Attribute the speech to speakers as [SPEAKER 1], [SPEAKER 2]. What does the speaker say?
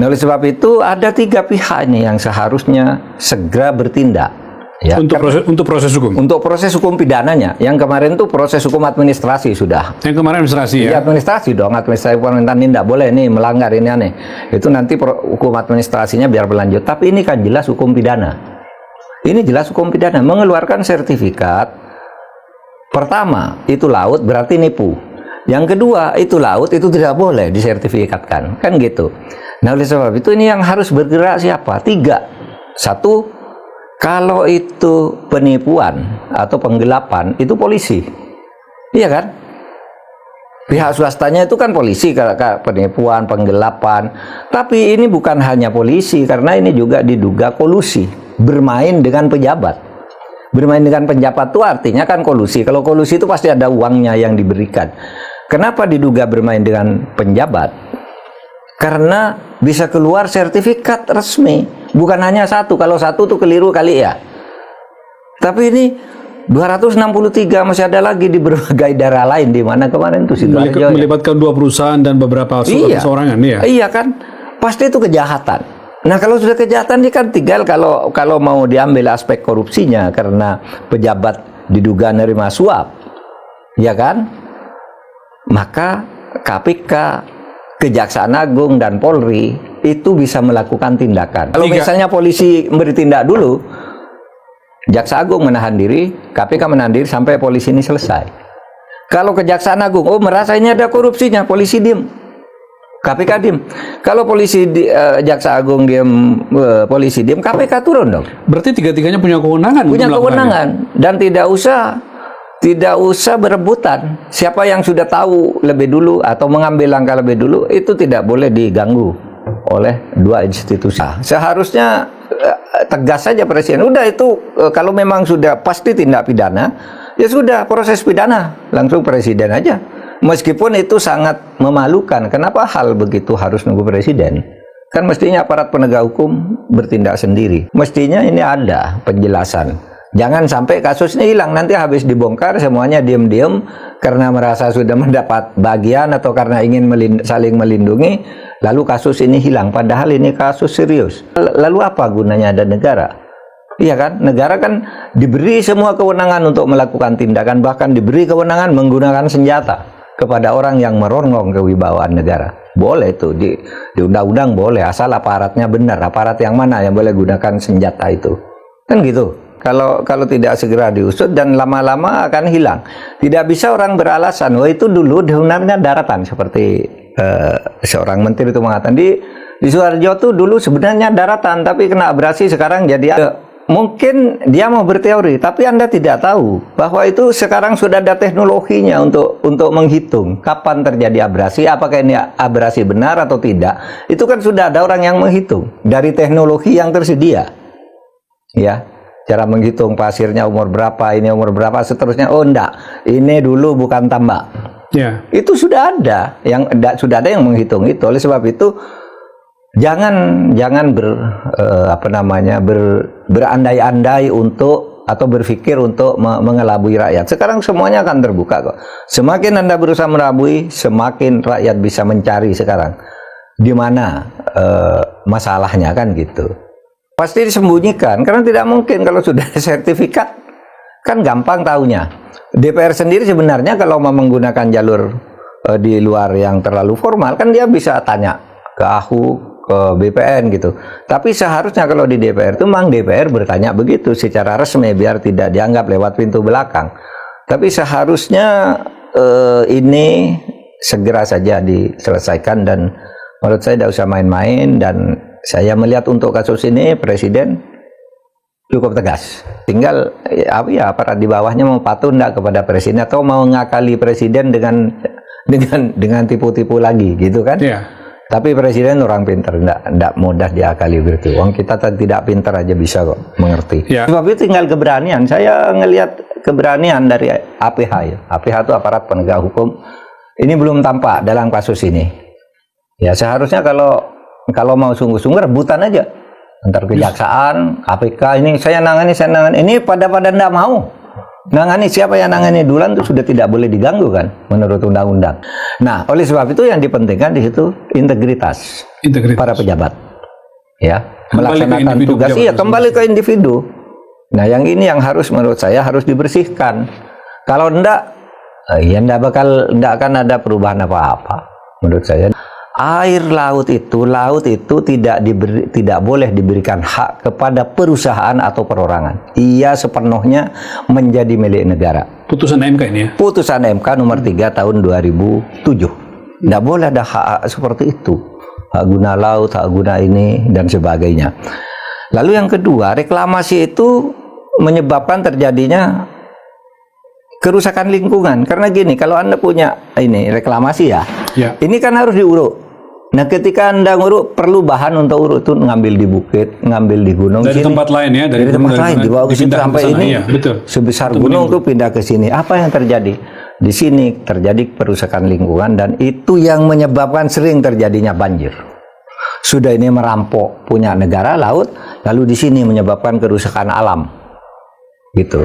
[SPEAKER 1] Nah, oleh sebab itu ada 3 pihak ini yang seharusnya segera bertindak. Ya,
[SPEAKER 2] untuk proses hukum.
[SPEAKER 1] Untuk proses hukum pidananya. Yang kemarin tuh proses hukum administrasi sudah.
[SPEAKER 2] Yang kemarin administrasi ya?
[SPEAKER 1] Iya, administrasi dong. Administrasi pemerintahan ini tidak boleh nih melanggar, ini aneh. Itu nanti hukum administrasinya biar berlanjut. Tapi ini kan jelas hukum pidana. Ini jelas hukum pidana. Mengeluarkan sertifikat. Pertama, itu laut berarti nipu. Yang kedua, itu laut itu tidak boleh disertifikatkan. Kan gitu. Nah, oleh sebab itu ini yang harus bergerak siapa? 3. 1, kalau itu penipuan atau penggelapan, itu polisi. Iya kan? Pihak swastanya itu kan polisi, kalau penipuan, penggelapan. Tapi ini bukan hanya polisi, karena ini juga diduga kolusi. Bermain dengan pejabat. Bermain dengan pejabat itu artinya kan kolusi. Kalau kolusi itu pasti ada uangnya yang diberikan. Kenapa diduga bermain dengan penjabat? Karena bisa keluar sertifikat resmi. Bukan hanya 1, kalau 1 tuh keliru kali ya. Tapi ini 263 masih ada lagi di berbagai daerah lain, di mana kemarin tuh Sidoarjo.
[SPEAKER 2] Melibatkan 2 perusahaan dan beberapa seorangan ya.
[SPEAKER 1] Iya kan? Pasti itu kejahatan. Nah, kalau sudah kejahatan ini kan tinggal kalau mau diambil aspek korupsinya karena pejabat diduga nerima suap. Ya kan? Maka KPK, Kejaksaan Agung dan Polri itu bisa melakukan tindakan. Kalau misalnya polisi bertindak dulu, Jaksa Agung menahan diri, KPK menahan diri sampai polisi ini selesai. Kalau Kejaksaan Agung, merasa ini ada korupsinya, polisi diem, KPK diem. Kalau polisi Jaksa Agung diem, polisi diem, KPK turun dong.
[SPEAKER 2] Berarti tiga-tiganya punya kewenangan.
[SPEAKER 1] Punya kewenangan dan tidak usah berebutan. Siapa yang sudah tahu lebih dulu atau mengambil langkah lebih dulu itu tidak boleh diganggu oleh 2 institusi. Seharusnya tegas saja presiden. Udah itu kalau memang sudah pasti tindak pidana, ya sudah proses pidana langsung presiden aja. Meskipun itu sangat memalukan. Kenapa hal begitu harus nunggu presiden? Kan mestinya aparat penegak hukum bertindak sendiri. Mestinya ini ada penjelasan. Jangan sampai kasus ini hilang, nanti habis dibongkar semuanya diem-diem karena merasa sudah mendapat bagian atau karena ingin saling melindungi, lalu kasus ini hilang. Padahal ini kasus serius. Lalu apa gunanya ada negara? Iya kan? Negara kan diberi semua kewenangan untuk melakukan tindakan, bahkan diberi kewenangan menggunakan senjata kepada orang yang merongrong kewibawaan negara. Boleh itu, di undang-undang boleh, asal aparatnya benar. Aparat yang mana yang boleh gunakan senjata itu? Kan gitu. Kalau tidak segera diusut dan lama-lama akan hilang. Tidak bisa orang beralasan, itu dulu sebenarnya daratan, seperti seorang menteri itu mengatakan di Sidoarjo itu dulu sebenarnya daratan, tapi kena abrasi sekarang jadi. Mungkin dia mau berteori, tapi Anda tidak tahu bahwa itu sekarang sudah ada teknologinya untuk menghitung kapan terjadi abrasi, apakah ini abrasi benar atau tidak. Itu kan sudah ada orang yang menghitung dari teknologi yang tersedia. Ya. Cara menghitung pasirnya umur berapa, ini umur berapa, seterusnya. Oh enggak, ini dulu bukan tambak.
[SPEAKER 2] Ya.
[SPEAKER 1] Itu sudah ada, sudah ada yang menghitung itu. Oleh sebab itu jangan berandai-andai atau berpikir untuk mengelabui rakyat. Sekarang semuanya akan terbuka kok. Semakin Anda berusaha melabui, semakin rakyat bisa mencari sekarang di mana masalahnya, kan gitu. Pasti disembunyikan, karena tidak mungkin kalau sudah ada sertifikat, kan gampang taunya. DPR sendiri sebenarnya kalau mau menggunakan jalur di luar yang terlalu formal, kan dia bisa tanya ke AHU, ke BPN gitu. Tapi seharusnya kalau di DPR itu memang DPR bertanya begitu secara resmi, biar tidak dianggap lewat pintu belakang. Tapi seharusnya ini segera saja diselesaikan, dan menurut saya tidak usah main-main. Dan saya melihat untuk kasus ini Presiden cukup tegas. Tinggal aparat di bawahnya mau patuh enggak kepada Presiden, atau mau ngakali Presiden dengan tipu-tipu lagi gitu kan. Yeah. Tapi Presiden orang pintar, enggak mudah diakali begitu. Wong kita tidak pintar aja bisa kok mengerti. Yeah. Sebab itu tinggal keberanian. Saya ngelihat keberanian dari APH ya. APH itu aparat penegak hukum. Ini belum tampak dalam kasus ini. Ya seharusnya kalau mau sungguh-sungguh rebutan aja antar kejaksaan, KPK, ini saya nangani, ini pada enggak mau. Nangani siapa yang nangani duluan itu sudah tidak boleh diganggu kan menurut undang-undang. Nah, oleh sebab itu yang dipentingkan di situ integritas para pejabat. Ya, melaksanakan tugas kembali ke individu. Nah, yang ini yang harus menurut saya harus dibersihkan. Kalau enggak ya enggak akan ada perubahan apa-apa menurut saya. Laut itu tidak boleh diberikan hak kepada perusahaan atau perorangan. Ia sepenuhnya menjadi milik negara.
[SPEAKER 2] Putusan MK ini ya?
[SPEAKER 1] Putusan MK nomor 3 tahun 2007. Tidak boleh ada hak seperti itu. Hak guna laut, hak guna ini, dan sebagainya. Lalu yang kedua, reklamasi itu menyebabkan terjadinya kerusakan lingkungan. Karena gini, kalau Anda punya ini reklamasi ya. Ini kan harus diuruk. Nah, ketika Anda nguruk, perlu bahan untuk uruk itu ngambil di bukit, ngambil di gunung.
[SPEAKER 2] Dari tempat lain ya,
[SPEAKER 1] dari tempat lain dibawa ke situ sampai ini.
[SPEAKER 2] Ya, betul.
[SPEAKER 1] Sebesar gunung itu pindah ke sini. Apa yang terjadi? Di sini terjadi perusakan lingkungan dan itu yang menyebabkan sering terjadinya banjir. Sudah ini merampok punya negara laut, lalu di sini menyebabkan kerusakan alam. Gitu.